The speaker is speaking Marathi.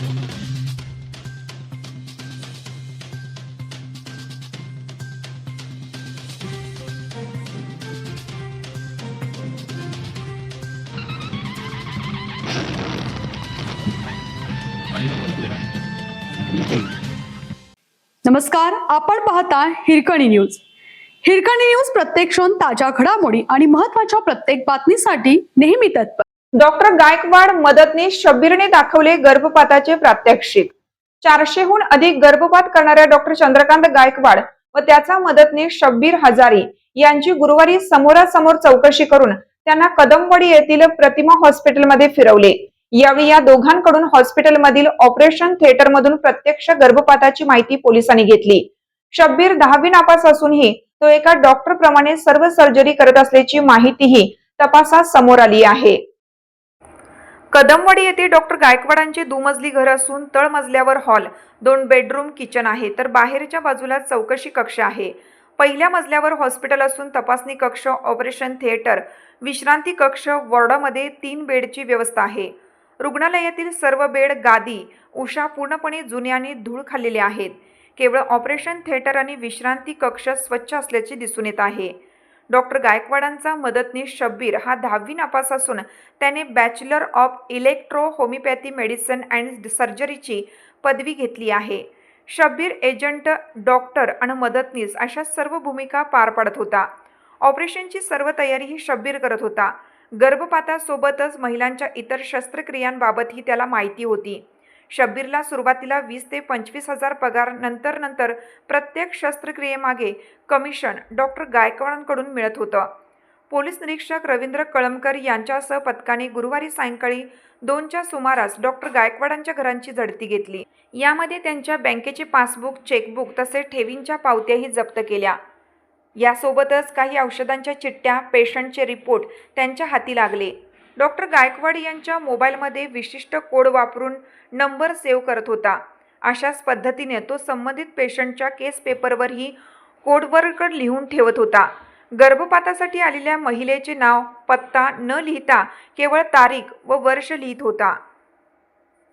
नमस्कार, आपण पाहता हिरकणी न्यूज. हिरकणी न्यूज प्रत्येक क्षण ताज्या घडामोडी आणि महत्त्वाच्या प्रत्येक बातमीसाठी नेहमी तत्पर. डॉक्टर गायकवाड मदतनीस शब्बीरने दाखवले गर्भपाताचे प्रात्यक्षिक. 400हून अधिक गर्भपात करणाऱ्या डॉक्टर चंद्रकांत गायकवाड व त्याचा मदतनीस शब्बीर हजारी यांची गुरुवारी समोरासमोर चौकशी करून त्यांना कदमवाडी येथील प्रतिमा हॉस्पिटलमध्ये फिरवले. यावेळी या दोघांकडून हॉस्पिटलमधील ऑपरेशन थिएटर मधून प्रत्यक्ष गर्भपाताची माहिती पोलिसांनी घेतली. शब्बीर 10वी नापास असूनही तो एका डॉक्टर प्रमाणे सर्व सर्जरी करत असल्याची माहितीही तपासात समोर आली आहे. कदमवाडी येथे डॉक्टर गायकवाडांचे दुमजली घर असून तळमजल्यावर हॉल, 2 बेडरूम, किचन आहे, तर बाहेरच्या बाजूला चौकशी कक्ष आहे. पहिल्या मजल्यावर हॉस्पिटल असून तपासणी कक्ष, ऑपरेशन थिएटर, विश्रांती कक्ष, वॉर्डामध्ये 3 बेडची व्यवस्था आहे. रुग्णालयातील सर्व बेड, गादी, उशा पूर्णपणे जुने आणि धूळ खाल्लेले आहेत. केवळ ऑपरेशन थिएटर आणि विश्रांती कक्ष स्वच्छ असल्याचे दिसून येत आहे. डॉक्टर गायकवाडांचा मदतनीस शब्बीर हा 10वी नापास असून त्याने bachelor of electro homeopathy medicine and सर्जरीची पदवी घेतली आहे. शब्बीर एजंट, डॉक्टर आणि मदतनीस अशा सर्व भूमिका पार पाडत होता. ऑपरेशनची सर्व तयारी ही शब्बीर करत होता. गर्भपातासोबतच महिलांच्या इतर शस्त्रक्रियांबाबतही त्याला माहिती होती. शब्बीरला सुरुवातीला 20 ते 25 हजार पगार, नंतर प्रत्येक शस्त्रक्रियेमागे कमिशन डॉक्टर गायकवाडांकडून मिळत होतं. पोलीस निरीक्षक रवींद्र कळमकर यांच्यासह पथकाने गुरुवारी सायंकाळी 2च्या सुमारास डॉक्टर गायकवाडांच्या घरांची झडती घेतली. यामध्ये त्यांच्या बँकेचे पासबुक, चेकबुक तसेच ठेवींच्या पावत्याही जप्त केल्या. यासोबतच काही औषधांच्या चिठ्ठ्या, पेशंटचे रिपोर्ट त्यांच्या हाती लागले. डॉक्टर गायकवाड यांच्या मोबाईलमध्ये विशिष्ट कोड वापरून नंबर सेव्ह करत होता. अशाच पद्धतीने तो संबंधित पेशंटच्या केस पेपरवरही कोडवर्ड लिहून ठेवत होता. गर्भपातासाठी आलेल्या महिलेचे नाव, पत्ता न लिहिता केवळ तारीख व वर्ष लिहित होता.